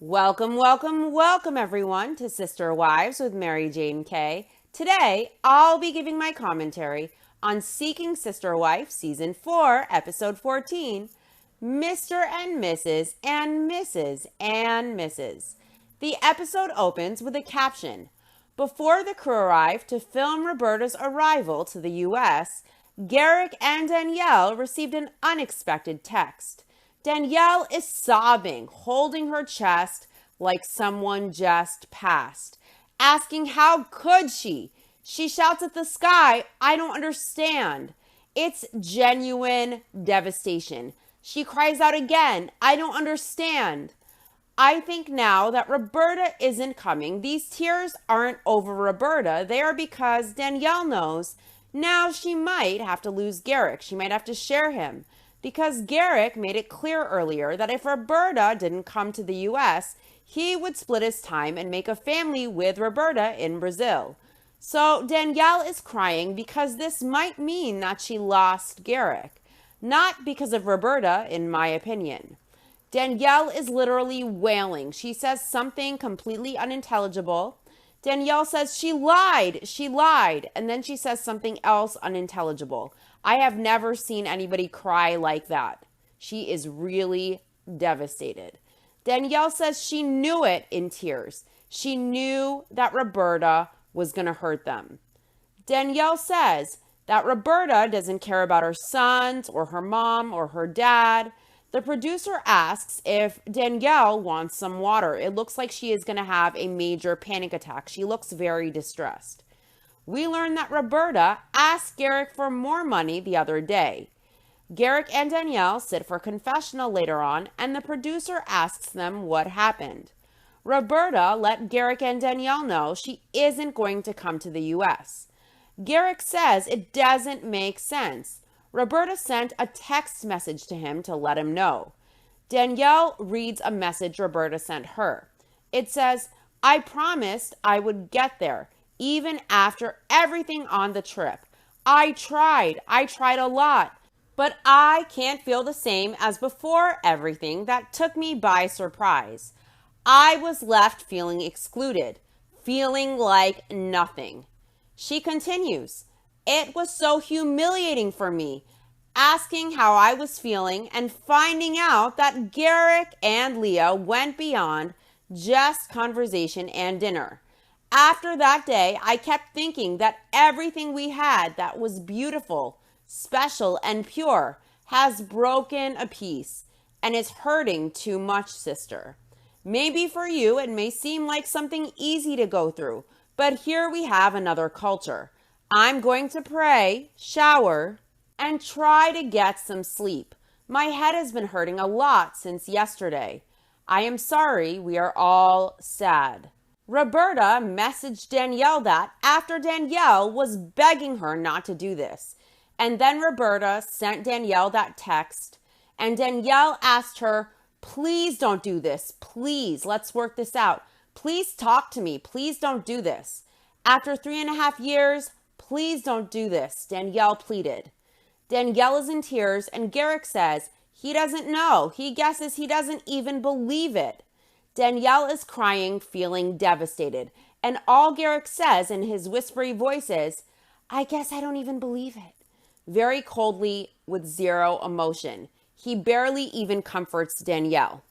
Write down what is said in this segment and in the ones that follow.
Welcome, welcome, welcome everyone to Sister Wives with Mary Jane Kay. Today, I'll be giving my commentary on Seeking Sister Wife Season 4, Episode 14, Mr. and Mrs. and Mrs. and Mrs. The episode opens with a caption. Before the crew arrived to film Roberta's arrival to the U.S., Garrick and Danielle received an unexpected text. Danielle is sobbing, holding her chest like someone just passed, asking how could she? She shouts at the sky, I don't understand. It's genuine devastation. She cries out again, I don't understand. I think now that Roberta isn't coming, these tears aren't over Roberta. They are because Danielle knows now she might have to lose Garrick. She might have to share him. Because Garrick made it clear earlier that if Roberta didn't come to the U.S., he would split his time and make a family with Roberta in Brazil. So Danielle is crying because this might mean that she lost Garrick, not because of Roberta, in my opinion. Danielle is literally wailing. She says something completely unintelligible. Danielle says she lied, and then she says something else unintelligible. I have never seen anybody cry like that. She is really devastated. Danielle says she knew it in tears. She knew that Roberta was going to hurt them. Danielle says that Roberta doesn't care about her sons or her mom or her dad. The producer asks if Danielle wants some water. It looks like she is going to have a major panic attack. She looks very distressed. We learn that Roberta asked Garrick for more money the other day. Garrick and Danielle sit for confessional later on, and the producer asks them what happened. Roberta let Garrick and Danielle know she isn't going to come to the U.S. Garrick says it doesn't make sense. Roberta sent a text message to him to let him know. Danielle reads a message Roberta sent her. It says, I promised I would get there, even after everything on the trip. I tried a lot, but I can't feel the same as before everything that took me by surprise. I was left feeling excluded, feeling like nothing. She continues, it was so humiliating for me, asking how I was feeling and finding out that Garrick and Leah went beyond just conversation and dinner. After that day, I kept thinking that everything we had that was beautiful, special, and pure has broken a piece and is hurting too much, sister. Maybe for you it may seem like something easy to go through, but here we have another culture. I'm going to pray, shower, and try to get some sleep. My head has been hurting a lot since yesterday. I am sorry, we are all sad. Roberta messaged Danielle that after Danielle was begging her not to do this. And then Roberta sent Danielle that text, and Danielle asked her, please don't do this. Please, let's work this out. Please talk to me. Please don't do this. After 3.5 years, please don't do this, Danielle pleaded. Danielle is in tears, and Garrick says he doesn't know. He guesses he doesn't even believe it. Danielle is crying, feeling devastated, and all Garrick says in his whispery voice is, I guess I don't even believe it. Very coldly, with zero emotion. He barely even comforts Danielle.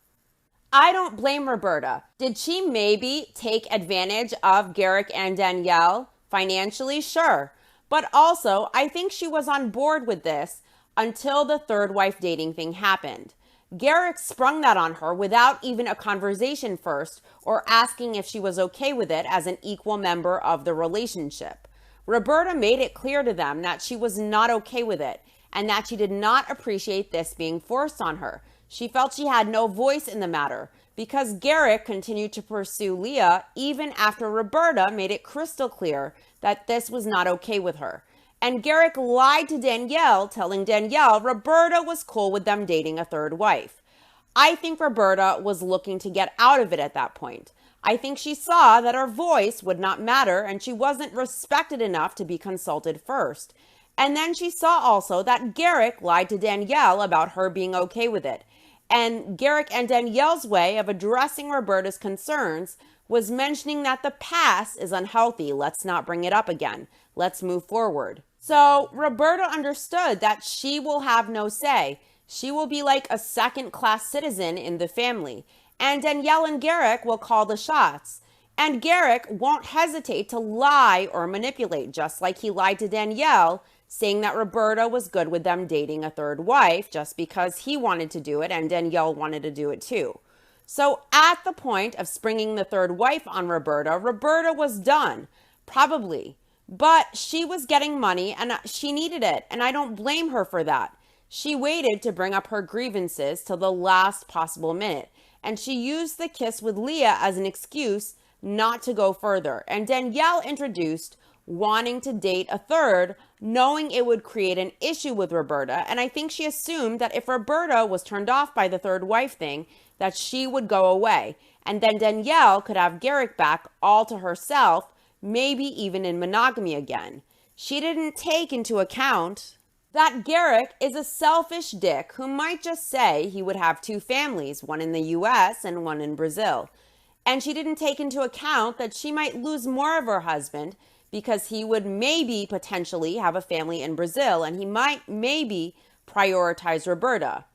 I don't blame Roberta. Did she maybe take advantage of Garrick and Danielle financially? Sure. But also, I think she was on board with this until the third wife dating thing happened. Garrick sprung that on her without even a conversation first or asking if she was okay with it as an equal member of the relationship. Roberta made it clear to them that she was not okay with it and that she did not appreciate this being forced on her. She felt she had no voice in the matter because Garrick continued to pursue Leah even after Roberta made it crystal clear that this was not okay with her. And Garrick lied to Danielle, telling Danielle Roberta was cool with them dating a third wife. I think Roberta was looking to get out of it at that point. I think she saw that her voice would not matter and she wasn't respected enough to be consulted first. And then she saw also that Garrick lied to Danielle about her being okay with it. And Garrick and Danielle's way of addressing Roberta's concerns was mentioning that the past is unhealthy. Let's not bring it up again. Let's move forward. So Roberta understood that she will have no say. She will be like a second-class citizen in the family. And Danielle and Garrick will call the shots. And Garrick won't hesitate to lie or manipulate, just like he lied to Danielle, saying that Roberta was good with them dating a third wife just because he wanted to do it and Danielle wanted to do it too. So at the point of springing the third wife on Roberta, Roberta was done, probably. But she was getting money and she needed it, and I don't blame her for that. She waited to bring up her grievances till the last possible minute, and she used the kiss with Leah as an excuse not to go further. And Danielle introduced wanting to date a third, knowing it would create an issue with Roberta, and I think she assumed that if Roberta was turned off by the third wife thing, that she would go away, and then Danielle could have Garrick back all to herself, maybe even in monogamy again. She didn't take into account that Garrick is a selfish dick who might just say he would have two families, one in the US and one in Brazil. And she didn't take into account that she might lose more of her husband because he would maybe potentially have a family in Brazil and he might maybe prioritize Roberta.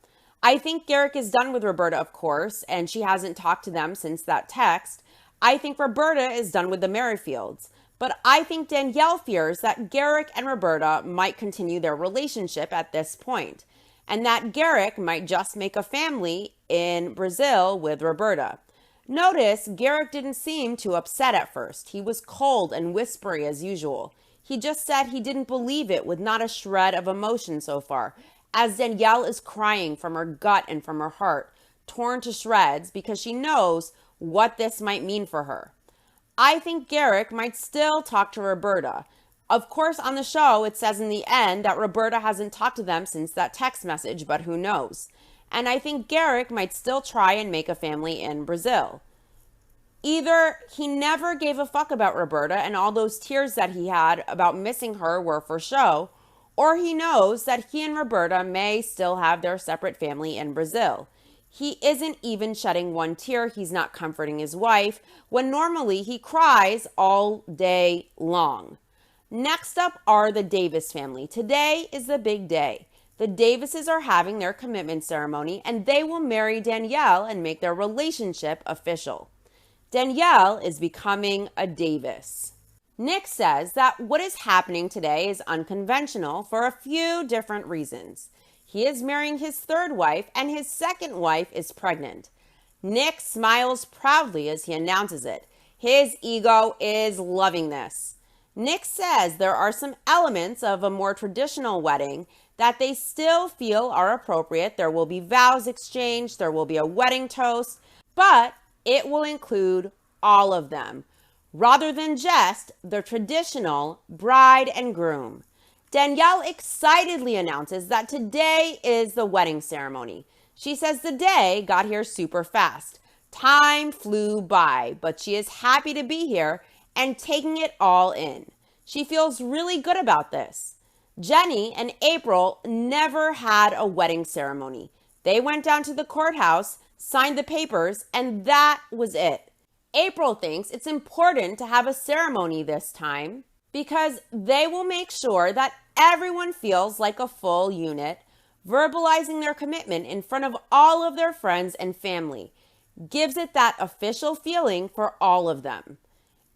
I think Garrick is done with Roberta, of course, and she hasn't talked to them since that text. I think Roberta is done with the Merrifields. But I think Danielle fears that Garrick and Roberta might continue their relationship at this point, and that Garrick might just make a family in Brazil with Roberta. Notice Garrick didn't seem too upset at first. He was cold and whispery as usual. He just said he didn't believe it with not a shred of emotion so far, as Danielle is crying from her gut and from her heart, torn to shreds because she knows what this might mean for her. I think Garrick might still talk to Roberta. Of course, on the show, it says in the end that Roberta hasn't talked to them since that text message, but who knows? And I think Garrick might still try and make a family in Brazil. Either he never gave a fuck about Roberta and all those tears that he had about missing her were for show, or he knows that he and Roberta may still have their separate family in Brazil. He isn't even shedding one tear. He's not comforting his wife when normally he cries all day long. Next up are the Davis family. Today is the big day. The Davises are having their commitment ceremony and they will marry Danielle and make their relationship official. Danielle is becoming a Davis. Nick says that what is happening today is unconventional for a few different reasons. He is marrying his third wife and his second wife is pregnant. Nick smiles proudly as he announces it. His ego is loving this. Nick says there are some elements of a more traditional wedding that they still feel are appropriate. There will be vows exchanged, there will be a wedding toast, but it will include all of them, rather than just the traditional bride and groom. Danielle excitedly announces that today is the wedding ceremony. She says the day got here super fast. Time flew by, but she is happy to be here and taking it all in. She feels really good about this. Jenny and April never had a wedding ceremony. They went down to the courthouse, signed the papers, and that was it. April thinks it's important to have a ceremony this time because they will make sure that everyone feels like a full unit, verbalizing their commitment in front of all of their friends and family. Gives it that official feeling for all of them.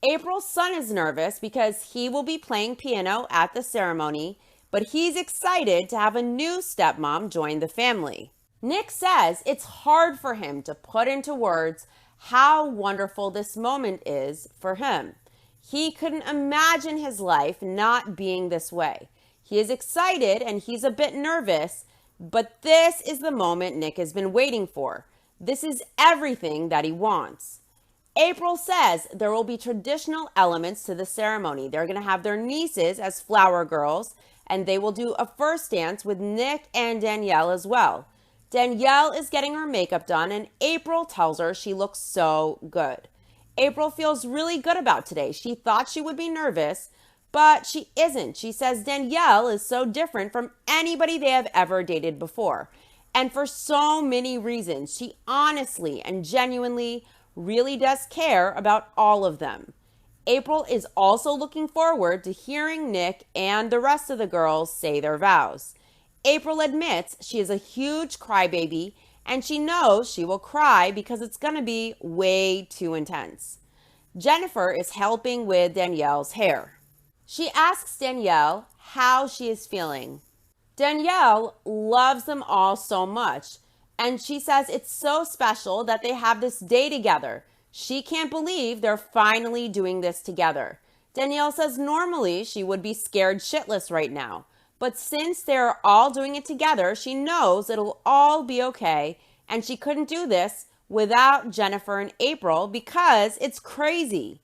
April's son is nervous because he will be playing piano at the ceremony, but he's excited to have a new stepmom join the family. Nick says it's hard for him to put into words how wonderful this moment is for him. He couldn't imagine his life not being this way. He is excited and he's a bit nervous, but this is the moment Nick has been waiting for. This is everything that he wants. April says there will be traditional elements to the ceremony. They're going to have their nieces as flower girls, and they will do a first dance with Nick and Danielle as well. Danielle is getting her makeup done, and April tells her she looks so good. April feels really good about today. She thought she would be nervous, but she isn't. She says Danielle is so different from anybody they have ever dated before. And for so many reasons, she honestly and genuinely really does care about all of them. April is also looking forward to hearing Nick and the rest of the girls say their vows. April admits she is a huge crybaby and she knows she will cry because it's going to be way too intense. Jennifer is helping with Danielle's hair. She asks Danielle how she is feeling. Danielle loves them all so much, and she says it's so special that they have this day together. She can't believe they're finally doing this together. Danielle says normally she would be scared shitless right now, but since they're all doing it together, she knows it'll all be okay, and she couldn't do this without Jennifer and April because it's crazy.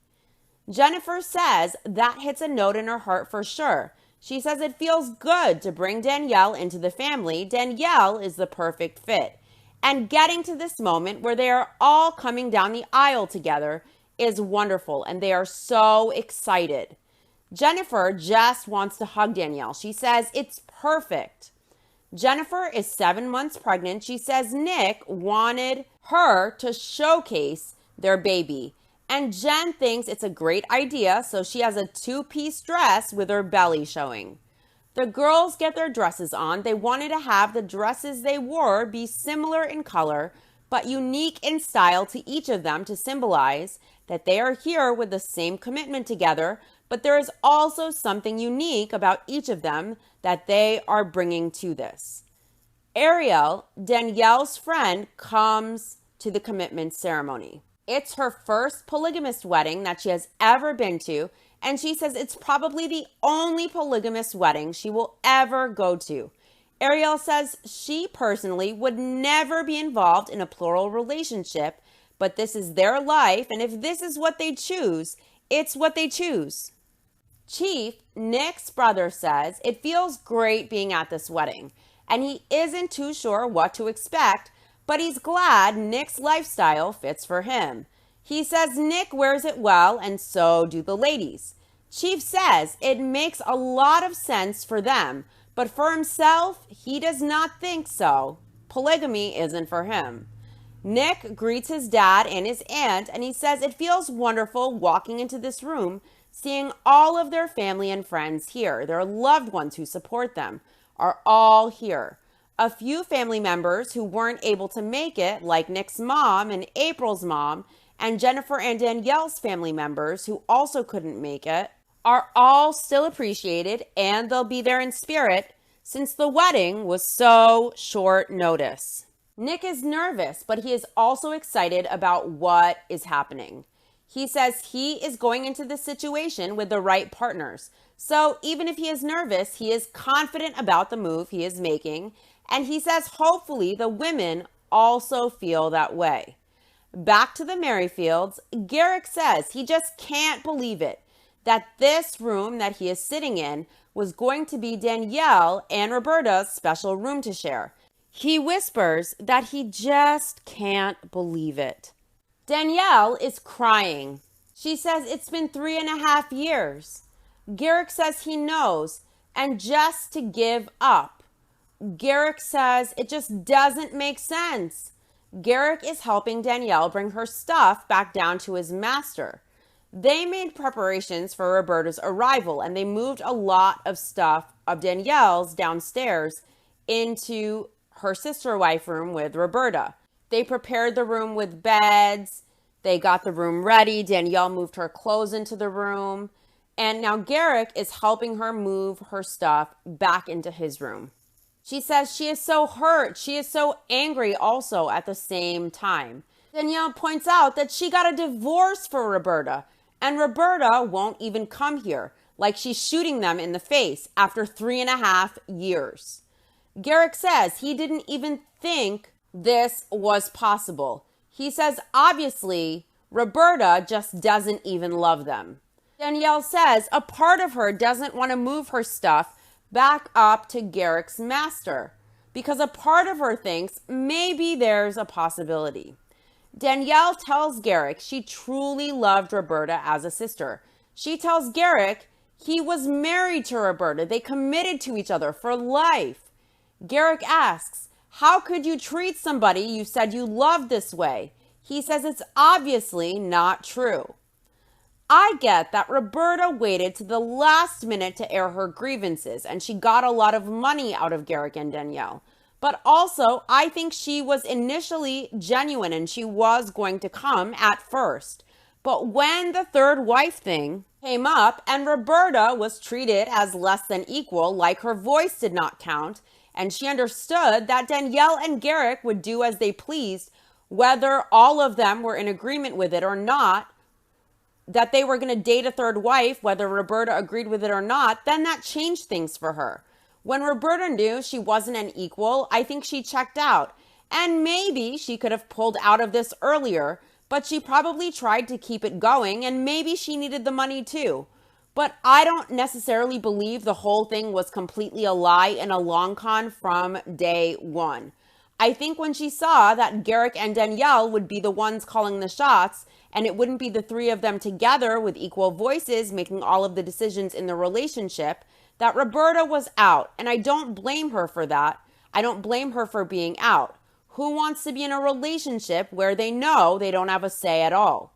Jennifer says that hits a note in her heart for sure. She says it feels good to bring Danielle into the family. Danielle is the perfect fit. And getting to this moment where they are all coming down the aisle together is wonderful, and they are so excited. Jennifer just wants to hug Danielle. She says it's perfect. Jennifer is 7 months pregnant. She says Nick wanted her to showcase their baby. And Jen thinks it's a great idea, so she has a 2-piece dress with her belly showing. The girls get their dresses on. They wanted to have the dresses they wore be similar in color, but unique in style to each of them to symbolize that they are here with the same commitment together, but there is also something unique about each of them that they are bringing to this. Ariel, Danielle's friend, comes to the commitment ceremony. It's her first polygamist wedding that she has ever been to, and she says it's probably the only polygamous wedding she will ever go to. Ariel says she personally would never be involved in a plural relationship, but this is their life, and if this is what they choose, it's what they choose. Chief, Nick's brother, says it feels great being at this wedding, and he isn't too sure what to expect, but he's glad Nick's lifestyle fits for him. He says Nick wears it well, and so do the ladies. Chief says it makes a lot of sense for them, but for himself, he does not think so. Polygamy isn't for him. Nick greets his dad and his aunt, and he says it feels wonderful walking into this room, seeing all of their family and friends here. Their loved ones who support them are all here. A few family members who weren't able to make it, like Nick's mom and April's mom, and Jennifer and Danielle's family members who also couldn't make it, are all still appreciated, and they'll be there in spirit since the wedding was so short notice. Nick is nervous, but he is also excited about what is happening. He says he is going into the situation with the right partners. So even if he is nervous, he is confident about the move he is making. And he says hopefully the women also feel that way. Back to the Merrifields, Garrick says he just can't believe it, that this room that he is sitting in was going to be Danielle and Roberta's special room to share. He whispers that he just can't believe it. Danielle is crying. She says it's been 3.5 years. Garrick says he knows, and just to give up. Garrick says it just doesn't make sense. Garrick is helping Danielle bring her stuff back down to his master. They made preparations for Roberta's arrival, and they moved a lot of stuff of Danielle's downstairs into her sister-wife room with Roberta. They prepared the room with beds. They got the room ready. Danielle moved her clothes into the room. And now Garrick is helping her move her stuff back into his room. She says she is so hurt. She is so angry also at the same time. Danielle points out that she got a divorce for Roberta, and Roberta won't even come here, like she's shooting them in the face after 3.5 years. Garrick says he didn't even think this was possible. He says obviously Roberta just doesn't even love them. Danielle says a part of her doesn't want to move her stuff back up to Garrick's master because a part of her thinks maybe there's a possibility. Danielle tells Garrick she truly loved Roberta as a sister. She tells Garrick he was married to Roberta. They committed to each other for life. Garrick asks, How could you treat somebody you said you loved this way? He says it's obviously not true. I get that Roberta waited to the last minute to air her grievances, and she got a lot of money out of Garrick and Danielle. But also, I think she was initially genuine and she was going to come at first. But when the third wife thing came up and Roberta was treated as less than equal, like her voice did not count, and she understood that Danielle and Garrick would do as they pleased, whether all of them were in agreement with it or not, that they were going to date a third wife, whether Roberta agreed with it or not, then that changed things for her. When Roberta knew she wasn't an equal, I think she checked out. And maybe she could have pulled out of this earlier, but she probably tried to keep it going, and maybe she needed the money too. But I don't necessarily believe the whole thing was completely a lie and a long con from day one. I think when she saw that Garrick and Danielle would be the ones calling the shots, and it wouldn't be the three of them together with equal voices making all of the decisions in the relationship, that Roberta was out. And I don't blame her for that. I don't blame her for being out. Who wants to be in a relationship where they know they don't have a say at all?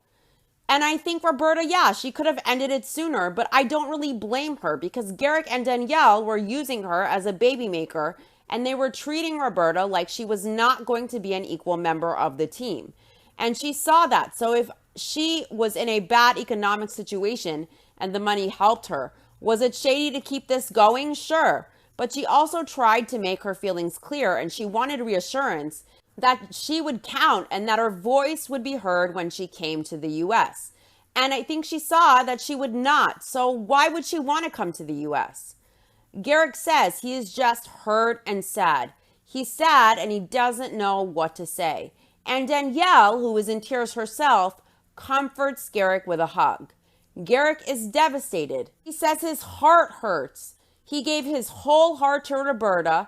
And I think Roberta, yeah, she could have ended it sooner, but I don't really blame her because Garrick and Danielle were using her as a baby maker, and they were treating Roberta like she was not going to be an equal member of the team. And she saw that. So if she was in a bad economic situation and the money helped her, was it shady to keep this going? Sure. But she also tried to make her feelings clear, and she wanted reassurance that she would count and that her voice would be heard when she came to the U.S. And I think she saw that she would not. So why would she want to come to the U.S.? Garrick says he is just hurt and sad. He's sad and he doesn't know what to say. And Danielle, who is in tears herself, comforts Garrick with a hug. Garrick is devastated. He says his heart hurts. He gave his whole heart to Roberta,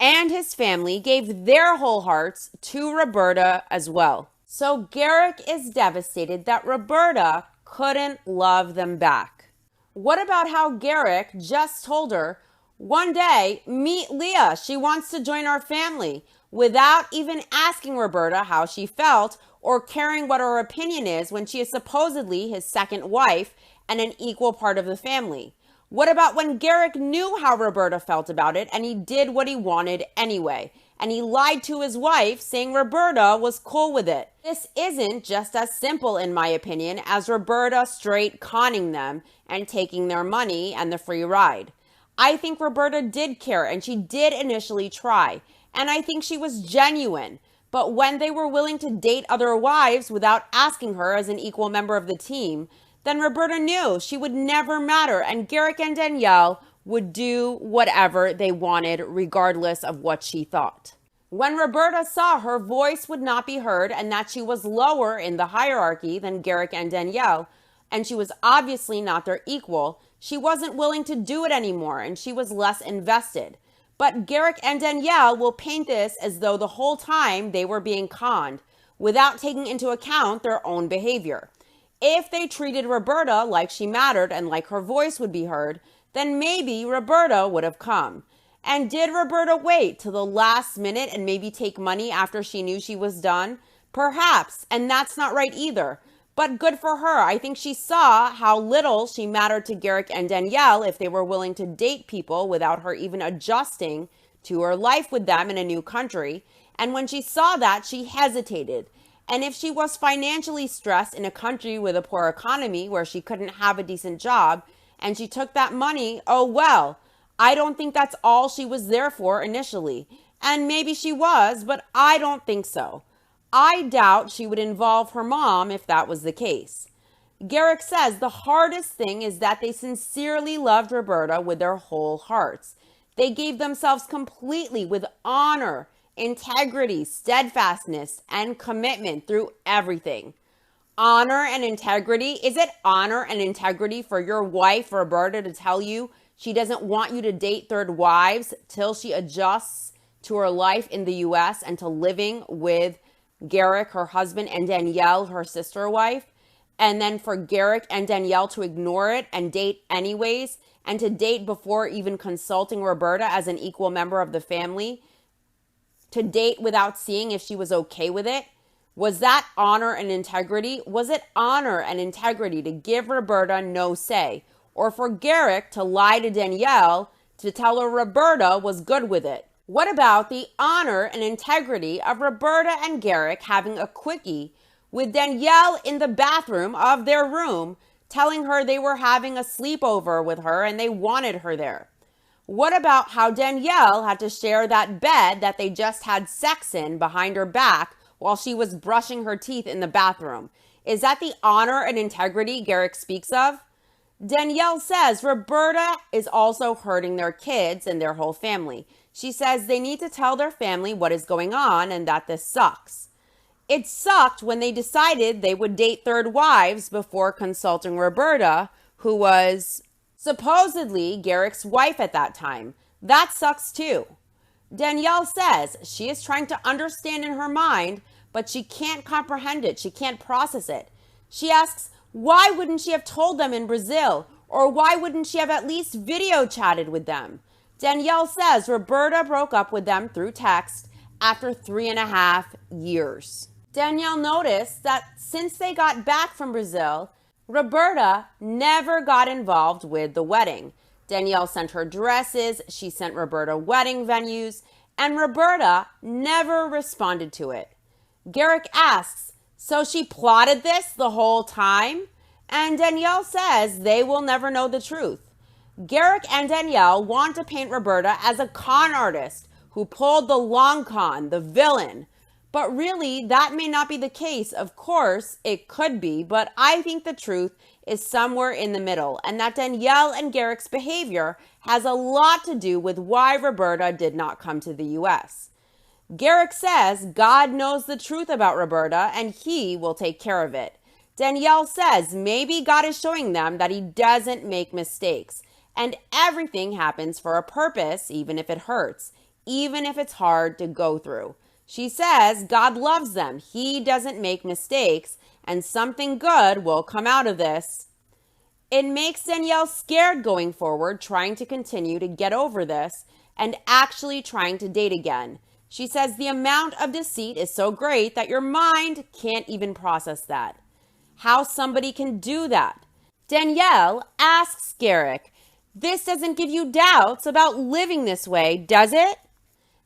and his family gave their whole hearts to Roberta as well. So Garrick is devastated that Roberta couldn't love them back. What about how Garrick just told her, one day, meet Leah. She wants to join our family, without even asking Roberta how she felt or caring what her opinion is when she is supposedly his second wife and an equal part of the family? What about when Garrick knew how Roberta felt about it and he did what he wanted anyway? And he lied to his wife saying Roberta was cool with it. This isn't just as simple, in my opinion, as Roberta straight conning them and taking their money and the free ride. I think Roberta did care and she did initially try. And I think she was genuine. But when they were willing to date other wives without asking her as an equal member of the team, then Roberta knew she would never matter and Garrick and Danielle would do whatever they wanted regardless of what she thought. When Roberta saw her voice would not be heard and that she was lower in the hierarchy than Garrick and Danielle, and she was obviously not their equal, she wasn't willing to do it anymore and she was less invested. But Garrick and Danielle will paint this as though the whole time they were being conned without taking into account their own behavior. If they treated Roberta like she mattered and like her voice would be heard, then maybe Roberta would have come. And did Roberta wait till the last minute and maybe take money after she knew she was done? Perhaps, and that's not right either. But good for her. I think she saw how little she mattered to Garrick and Danielle if they were willing to date people without her even adjusting to her life with them in a new country. And when she saw that, she hesitated. And if she was financially stressed in a country with a poor economy where she couldn't have a decent job and she took that money, oh well. I don't think that's all she was there for initially. And maybe she was, but I don't think so. I doubt she would involve her mom if that was the case. Garrick says the hardest thing is that they sincerely loved Roberta with their whole hearts. They gave themselves completely with honor, integrity, steadfastness, and commitment through everything. Honor and integrity? Is it honor and integrity for your wife, Roberta, to tell you she doesn't want you to date third wives till she adjusts to her life in the U.S. and to living with Garrick, her husband, and Danielle, her sister wife, and then for Garrick and Danielle to ignore it and date anyways, and to date before even consulting Roberta as an equal member of the family? to date without seeing if she was okay with it? Was that honor and integrity? Was it honor and integrity to give Roberta no say? Or for Garrick to lie to Danielle to tell her Roberta was good with it? What about the honor and integrity of Roberta and Garrick having a quickie with Danielle in the bathroom of their room, telling her they were having a sleepover with her and they wanted her there? What about how Danielle had to share that bed that they just had sex in behind her back while she was brushing her teeth in the bathroom? Is that the honor and integrity Garrick speaks of? Danielle says Roberta is also hurting their kids and their whole family. She says they need to tell their family what is going on and that this sucks. It sucked when they decided they would date third wives before consulting Roberta, who was supposedly Garrick's wife at that time. That sucks too. Danielle says she is trying to understand in her mind, but she can't comprehend it. She can't process it. She asks, why wouldn't she have told them in Brazil? Or why wouldn't she have at least video chatted with them? Danielle says Roberta broke up with them through text after 3.5 years. Danielle noticed that since they got back from Brazil, Roberta never got involved with the wedding. Danielle sent her dresses, she sent Roberta wedding venues, and Roberta never responded to it. Garrick asks, so she plotted this the whole time? And Danielle says they will never know the truth. Garrick and Danielle want to paint Roberta as a con artist who pulled the long con, the villain. But really, that may not be the case. Of course, it could be, but I think the truth is somewhere in the middle, and that Danielle and Garrick's behavior has a lot to do with why Roberta did not come to the U.S. Garrick says God knows the truth about Roberta, and he will take care of it. Danielle says maybe God is showing them that he doesn't make mistakes, and everything happens for a purpose, even if it hurts, even if it's hard to go through. She says God loves them. He doesn't make mistakes, and something good will come out of this. It makes Danielle scared going forward, trying to continue to get over this and actually trying to date again. She says the amount of deceit is so great that your mind can't even process that. How somebody can do that. Danielle asks Garrick, this doesn't give you doubts about living this way, does it?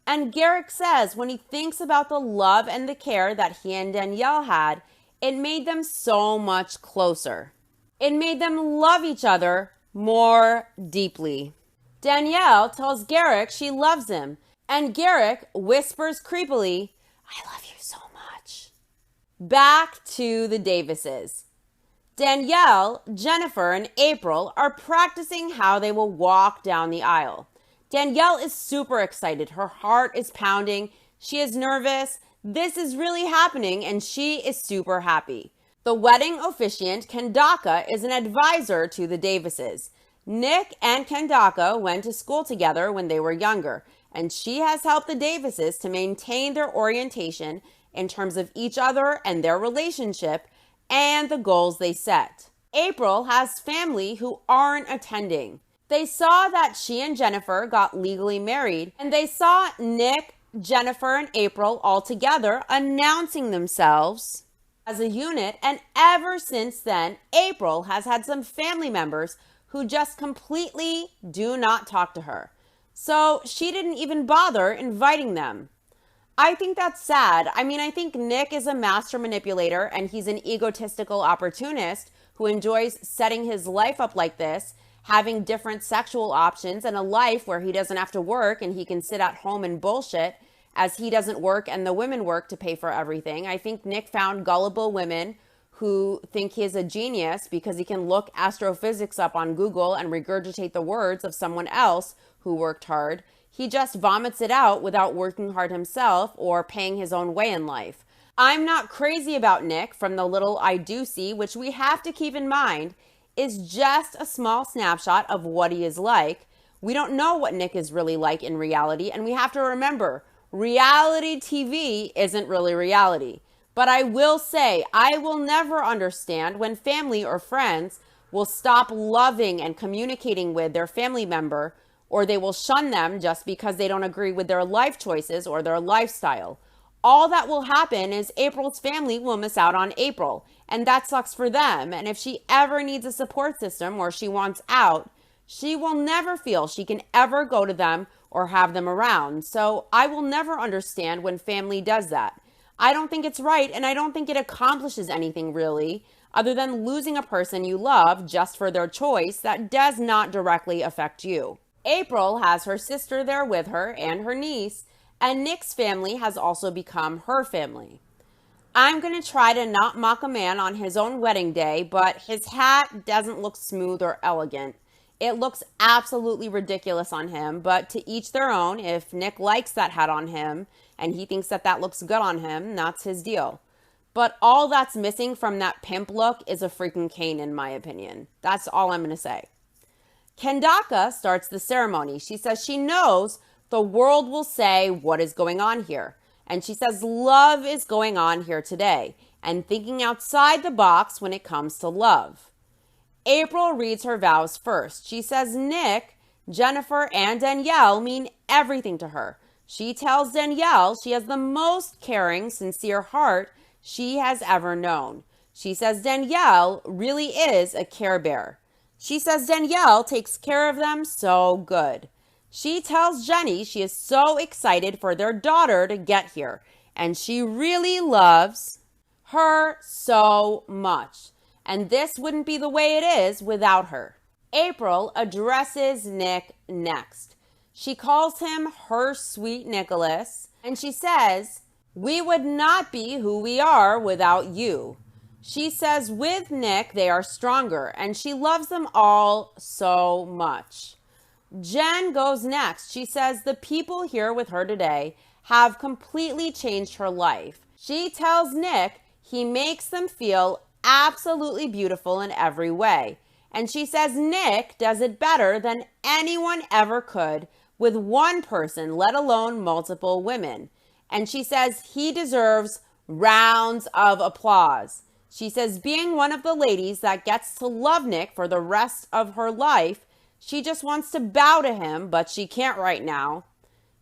And Garrick says when he thinks about the love and the care that he and Danielle had, it made them so much closer. It made them love each other more deeply. Danielle tells Garrick she loves him, and Garrick whispers creepily, I love you so much. Back to the Davises. Danielle, Jennifer, and April are practicing how they will walk down the aisle. Danielle is super excited. Her heart is pounding. She is nervous. This is really happening, and she is super happy. The wedding officiant, Kendaka, is an advisor to the Davises. Nick and Kendaka went to school together when they were younger, and she has helped the Davises to maintain their orientation in terms of each other and their relationship and the goals they set. April has family who aren't attending. They saw that she and Jennifer got legally married, and they saw Nick, Jennifer, and April all together announcing themselves as a unit, and ever since then, April has had some family members who just completely do not talk to her. So she didn't even bother inviting them. I think that's sad. I think Nick is a master manipulator, and he's an egotistical opportunist who enjoys setting his life up like this, having different sexual options and a life where he doesn't have to work and he can sit at home and bullshit as he doesn't work and the women work to pay for everything. I think Nick found gullible women who think he's a genius because he can look astrophysics up on Google and regurgitate the words of someone else who worked hard. He just vomits it out without working hard himself or paying his own way in life. I'm not crazy about Nick from the little I do see, which we have to keep in mind is just a small snapshot of what he is like. We don't know what Nick is really like in reality, and we have to remember, reality TV isn't really reality. But I will say, I will never understand when family or friends will stop loving and communicating with their family member or they will shun them just because they don't agree with their life choices or their lifestyle. All that will happen is April's family will miss out on April, and that sucks for them. And if she ever needs a support system or she wants out, she will never feel she can ever go to them or have them around. So I will never understand when family does that. I don't think it's right, and I don't think it accomplishes anything really, other than losing a person you love just for their choice that does not directly affect you. April has her sister there with her and her niece, and Nick's family has also become her family. I'm going to try to not mock a man on his own wedding day, but his hat doesn't look smooth or elegant. It looks absolutely ridiculous on him, but to each their own. If Nick likes that hat on him and he thinks that that looks good on him, that's his deal. But all that's missing from that pimp look is a freaking cane, in my opinion. That's all I'm going to say. Kendaka starts the ceremony. She says she knows the world will say what is going on here. And she says love is going on here today and thinking outside the box when it comes to love. April reads her vows first. She says Nick, Jennifer, and Danielle mean everything to her. She tells Danielle she has the most caring, sincere heart she has ever known. She says Danielle really is a care bear. She says Danielle takes care of them so good. She tells Jenny she is so excited for their daughter to get here, and she really loves her so much. And this wouldn't be the way it is without her. April addresses Nick next. She calls him her sweet Nicholas, and she says, "We would not be who we are without you." She says with Nick they are stronger, and she loves them all so much. Jen goes next. She says the people here with her today have completely changed her life. She tells Nick he makes them feel absolutely beautiful in every way. And she says Nick does it better than anyone ever could with one person, let alone multiple women. And she says he deserves rounds of applause. She says being one of the ladies that gets to love Nick for the rest of her life, she just wants to bow to him, but she can't right now.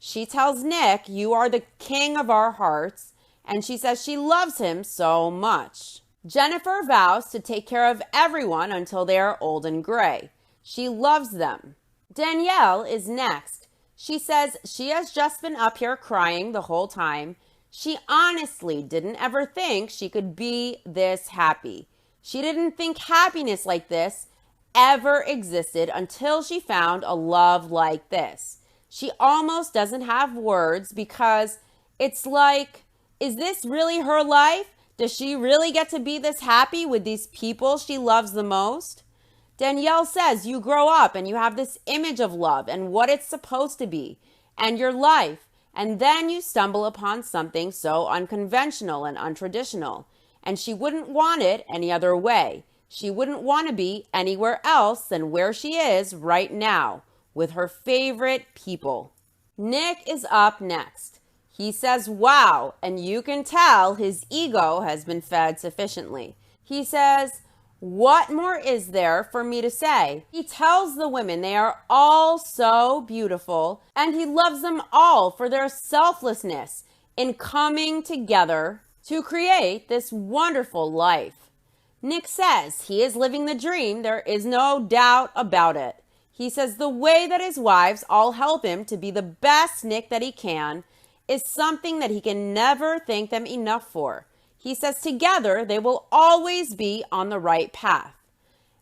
She tells Nick, "You are the king of our hearts," and she says she loves him so much. Jennifer vows to take care of everyone until they are old and gray. She loves them. Danielle is next. She says she has just been up here crying the whole time. She honestly didn't ever think she could be this happy. She didn't think happiness like this ever existed until she found a love like this. She almost doesn't have words because it's like, is this really her life? Does she really get to be this happy with these people she loves the most? Danielle says you grow up and you have this image of love and what it's supposed to be and your life, and then you stumble upon something so unconventional and untraditional, and she wouldn't want it any other way. She wouldn't want to be anywhere else than where she is right now with her favorite people. Nick is up next. He says, wow, and you can tell his ego has been fed sufficiently. He says, what more is there for me to say? He tells the women they are all so beautiful, and he loves them all for their selflessness in coming together to create this wonderful life. Nick says he is living the dream. There is no doubt about it. He says the way that his wives all help him to be the best Nick that he can is something that he can never thank them enough for. He says together they will always be on the right path.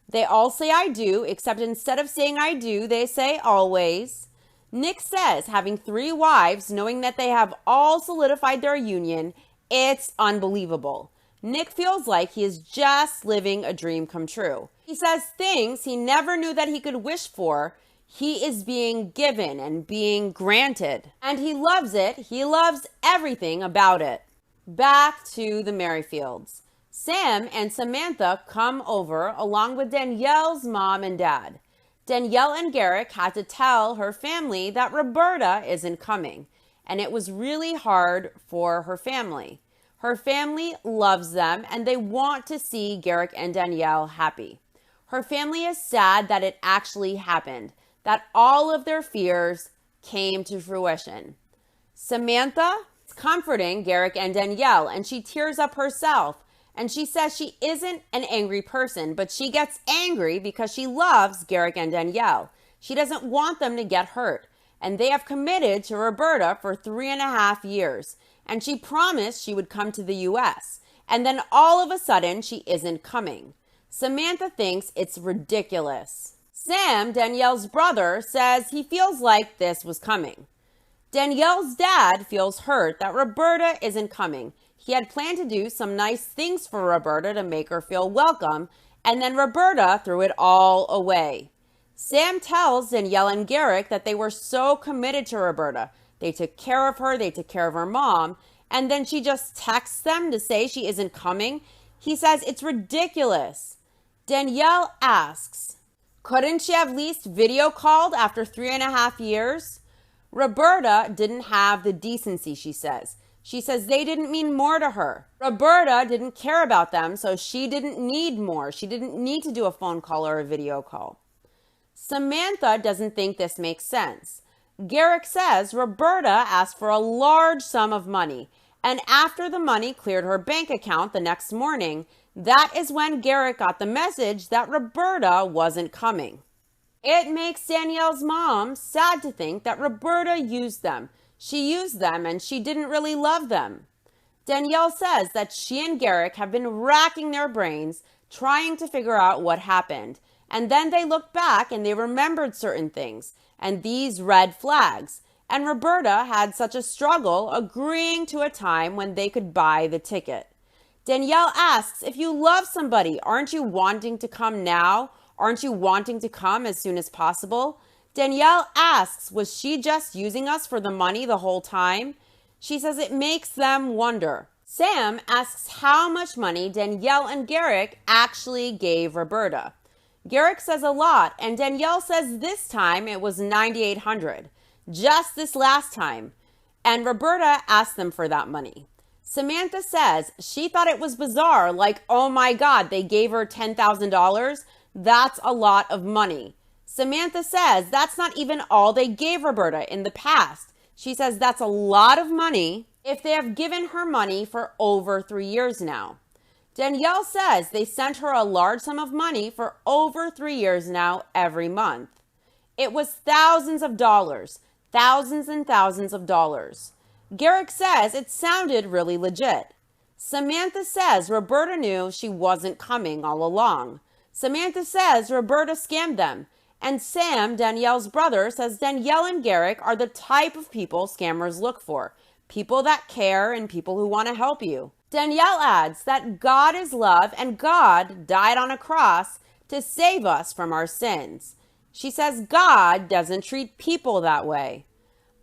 They all say I do, except instead of saying I do, they say always. Nick says having 3 wives, knowing that they have all solidified their union, it's unbelievable. Nick feels like he is just living a dream come true. He says things he never knew that he could wish for, he is being given and being granted. And he loves it. He loves everything about it. Back to the Merrifields. Sam and Samantha come over along with Danielle's mom and dad. Danielle and Garrick had to tell her family that Roberta isn't coming, and it was really hard for her family. Her family loves them, and they want to see Garrick and Danielle happy. Her family is sad that it actually happened. that all of their fears came to fruition. Samantha is comforting Garrick and Danielle, and she tears up herself. And she says she isn't an angry person, but she gets angry because she loves Garrick and Danielle. She doesn't want them to get hurt. And they have committed to Roberta for 3.5 years. And she promised she would come to the U.S. And then all of a sudden, she isn't coming. Samantha thinks it's ridiculous. Sam, Danielle's brother, says he feels like this was coming. Danielle's dad feels hurt that Roberta isn't coming. He had planned to do some nice things for Roberta to make her feel welcome, and then Roberta threw it all away. Sam tells Danielle and Garrick that they were so committed to Roberta. They took care of her, they took care of her mom, and then she just texts them to say she isn't coming. He says it's ridiculous. Danielle asks, couldn't she have at least video called after 3.5 years? Roberta didn't have the decency, she says. She says they didn't mean more to her. Roberta didn't care about them, so she didn't need more. She didn't need to do a phone call or a video call. Samantha doesn't think this makes sense. Garrick says Roberta asked for a large sum of money, and after the money cleared her bank account the next morning, that is when Garrick got the message that Roberta wasn't coming. It makes Danielle's mom sad to think that Roberta used them. She used them and she didn't really love them. Danielle says that she and Garrick have been racking their brains trying to figure out what happened. And then they looked back and they remembered certain things and these red flags. And Roberta had such a struggle agreeing to a time when they could buy the ticket. Danielle asks, if you love somebody, aren't you wanting to come now? Aren't you wanting to come as soon as possible? Danielle asks, was she just using us for the money the whole time? She says it makes them wonder. Sam asks how much money Danielle and Garrick actually gave Roberta. Garrick says a lot, and Danielle says this time it was $9,800, just this last time. And Roberta asked them for that money. Samantha says she thought it was bizarre, like, oh my God, they gave her $10,000? That's a lot of money. Samantha says that's not even all they gave Roberta in the past. She says that's a lot of money if they have given her money for over 3 years now. Danielle says they sent her a large sum of money for over 3 years now every month. It was thousands of dollars, thousands and thousands of dollars. Garrick says it sounded really legit. Samantha says Roberta knew she wasn't coming all along. Samantha says Roberta scammed them. And Sam, Danielle's brother, says Danielle and Garrick are the type of people scammers look for. People that care and people who want to help you. Danielle adds that God is love and God died on a cross to save us from our sins. She says God doesn't treat people that way.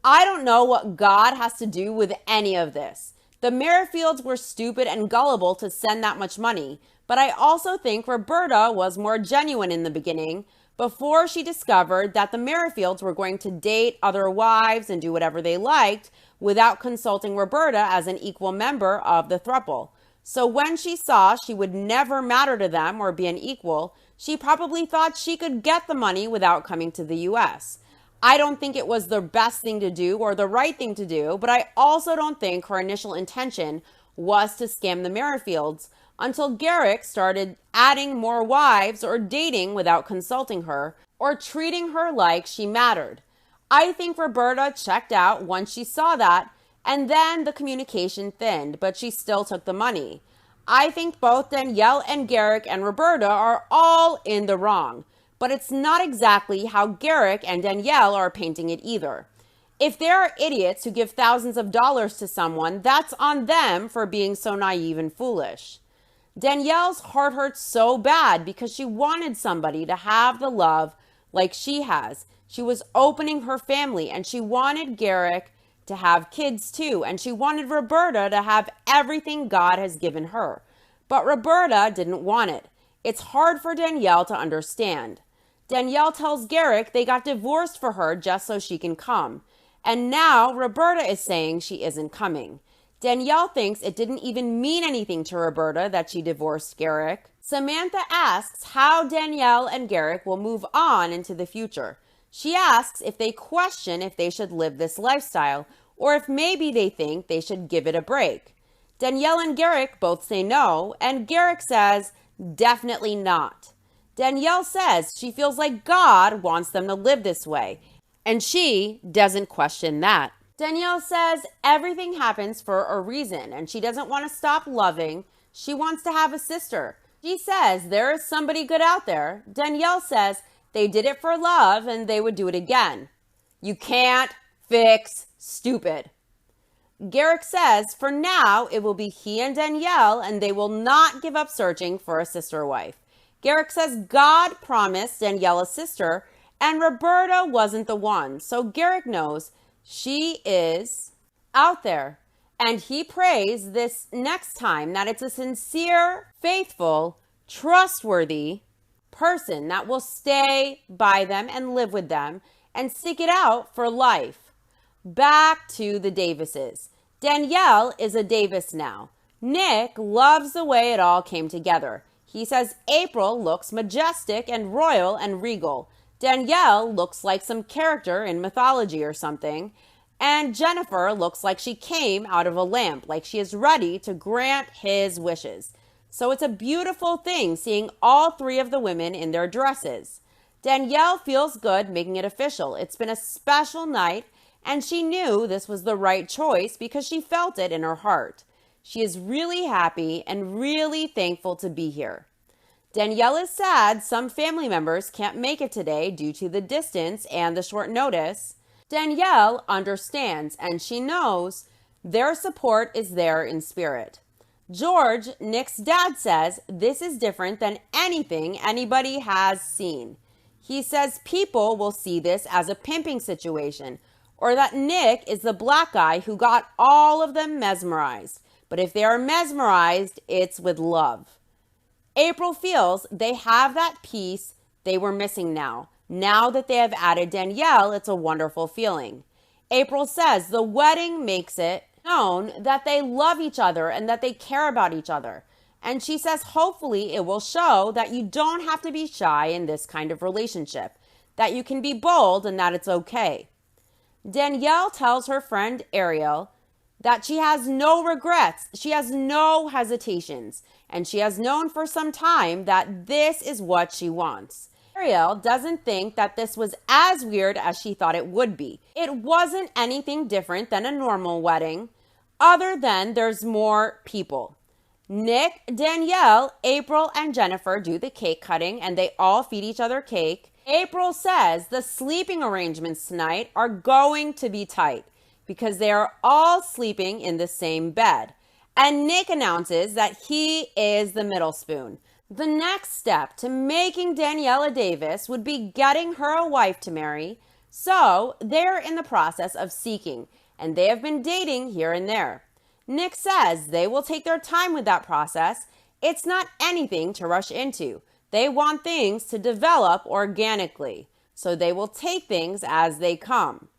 I don't know what God has to do with any of this. The Merrifields were stupid and gullible to send that much money, but I also think Roberta was more genuine in the beginning, before she discovered that the Merrifields were going to date other wives and do whatever they liked without consulting Roberta as an equal member of the throuple. So when she saw she would never matter to them or be an equal, she probably thought she could get the money without coming to the U.S. I don't think it was the best thing to do or the right thing to do, but I also don't think her initial intention was to scam the Merrifields until Garrick started adding more wives or dating without consulting her or treating her like she mattered. I think Roberta checked out once she saw that, and then the communication thinned, but she still took the money. I think both Danielle and Garrick and Roberta are all in the wrong, but it's not exactly how Garrick and Danielle are painting it either. If there are idiots who give thousands of dollars to someone, that's on them for being so naive and foolish. Danielle's heart hurts so bad because she wanted somebody to have the love like she has. She was opening her family and she wanted Garrick to have kids too. And she wanted Roberta to have everything God has given her. But Roberta didn't want it. It's hard for Danielle to understand. Danielle tells Garrick they got divorced for her just so she can come. And now Roberta is saying she isn't coming. Danielle thinks it didn't even mean anything to Roberta that she divorced Garrick. Samantha asks how Danielle and Garrick will move on into the future. She asks if they question if they should live this lifestyle or if maybe they think they should give it a break. Danielle and Garrick both say no, and Garrick says, definitely not. Danielle says she feels like God wants them to live this way, and she doesn't question that. Danielle says everything happens for a reason, and she doesn't want to stop loving. She wants to have a sister. She says there is somebody good out there. Danielle says they did it for love and they would do it again. You can't fix stupid. Garrick says for now it will be he and Danielle, and they will not give up searching for a sister wife. Garrick says God promised Danielle a sister, and Roberta wasn't the one. So Garrick knows she is out there. And he prays this next time that it's a sincere, faithful, trustworthy person that will stay by them and live with them and stick it out for life. Back to the Davises. Danielle is a Davis now. Nick loves the way it all came together. He says April looks majestic and royal and regal. Danielle looks like some character in mythology or something. And Jennifer looks like she came out of a lamp, like she is ready to grant his wishes. So it's a beautiful thing seeing all three of the women in their dresses. Danielle feels good making it official. It's been a special night, and she knew this was the right choice because she felt it in her heart. She is really happy and really thankful to be here. Danielle is sad some family members can't make it today due to the distance and the short notice. Danielle understands, and she knows their support is there in spirit. George, Nick's dad, says this is different than anything anybody has seen. He says people will see this as a pimping situation, or that Nick is the black guy who got all of them mesmerized. But if they are mesmerized, it's with love. April feels they have that piece they were missing now. Now that they have added Danielle, it's a wonderful feeling. April says the wedding makes it known that they love each other and that they care about each other. And she says hopefully it will show that you don't have to be shy in this kind of relationship, that you can be bold and that it's okay. Danielle tells her friend Ariel that she has no regrets, she has no hesitations, and she has known for some time that this is what she wants. Ariel doesn't think that this was as weird as she thought it would be. It wasn't anything different than a normal wedding, other than there's more people. Nick, Danielle, April, and Jennifer do the cake cutting, and they all feed each other cake. April says the sleeping arrangements tonight are going to be tight because they are all sleeping in the same bed. And Nick announces that he is the middle spoon. The next step to making Daniela Davis would be getting her a wife to marry. So they're in the process of seeking, and they have been dating here and there. Nick says they will take their time with that process. It's not anything to rush into. They want things to develop organically, so they will take things as they come.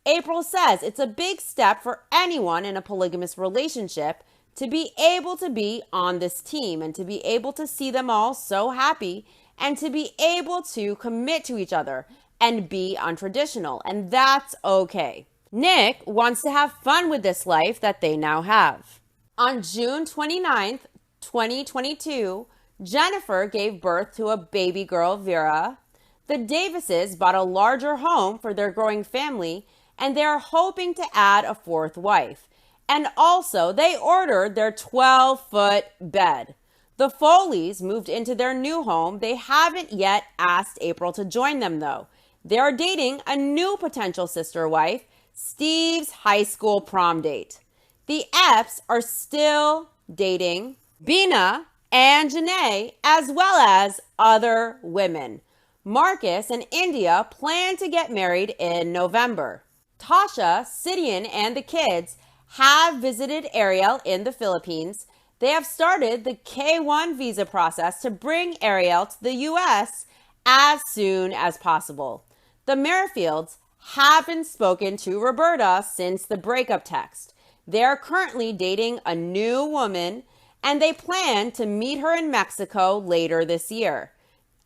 April says it's a big step for anyone in a polygamous relationship to be able to be on this team and to be able to see them all so happy and to be able to commit to each other and be untraditional, and that's okay. Nick wants to have fun with this life that they now have. On June 29th, 2022, Jennifer gave birth to a baby girl, Vera. The Davises bought a larger home for their growing family, and they are hoping to add a fourth wife. And also, they ordered their 12-foot bed. The Foleys moved into their new home. They haven't yet asked April to join them, though. They are dating a new potential sister wife, Steve's high school prom date. The Epps are still dating Bina and Janae, as well as other women. Marcus and India plan to get married in November. Tasha, Sidian, and the kids have visited Ariel in the Philippines. They have started the K-1 visa process to bring Ariel to the U.S. as soon as possible. The Merrifields haven't spoken to Roberta since the breakup text. They are currently dating a new woman, and they plan to meet her in Mexico later this year.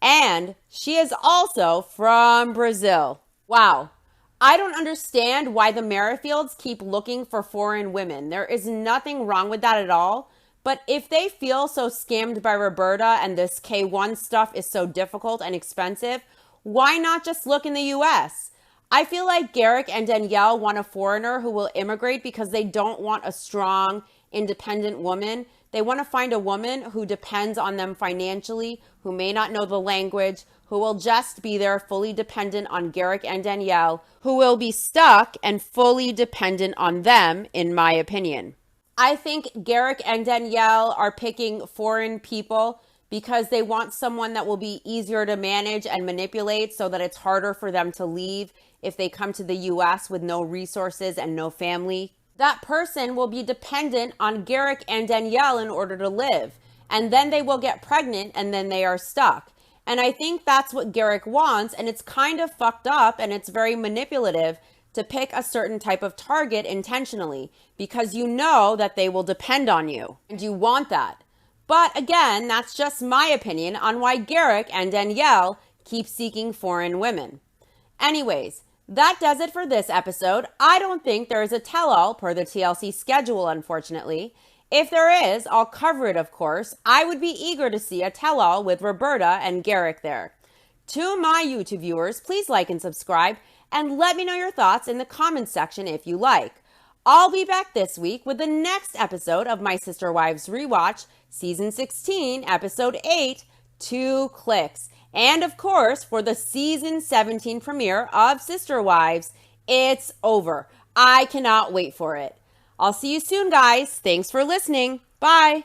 And she is also from Brazil. Wow. I don't understand why the Merrifields keep looking for foreign women. There is nothing wrong with that at all. But if they feel so scammed by Roberta and this K1 stuff is so difficult and expensive, why not just look in the US? I feel like Garrick and Danielle want a foreigner who will immigrate because they don't want a strong, independent woman. They want to find a woman who depends on them financially, who may not know the language, who will just be there fully dependent on Garrick and Danielle, who will be stuck and fully dependent on them, in my opinion. I think Garrick and Danielle are picking foreign people because they want someone that will be easier to manage and manipulate so that it's harder for them to leave if they come to the US with no resources and no family. That person will be dependent on Garrick and Danielle in order to live. And then they will get pregnant and then they are stuck. And I think that's what Garrick wants. And it's kind of fucked up and it's very manipulative to pick a certain type of target intentionally because you know that they will depend on you and you want that. But again, that's just my opinion on why Garrick and Danielle keep seeking foreign women. Anyways, that does it for this episode. I don't think there is a tell-all per the TLC schedule, unfortunately. If there is, I'll cover it, of course. I would be eager to see a tell-all with Roberta and Garrick there. To my YouTube viewers, please like and subscribe, and let me know your thoughts in the comments section if you like. I'll be back this week with the next episode of My Sister Wives Rewatch, Season 16, Episode 8, 2 Clicks. And of course, for the Season 17 premiere of Sister Wives, it's over. I cannot wait for it. I'll see you soon, guys. Thanks for listening. Bye.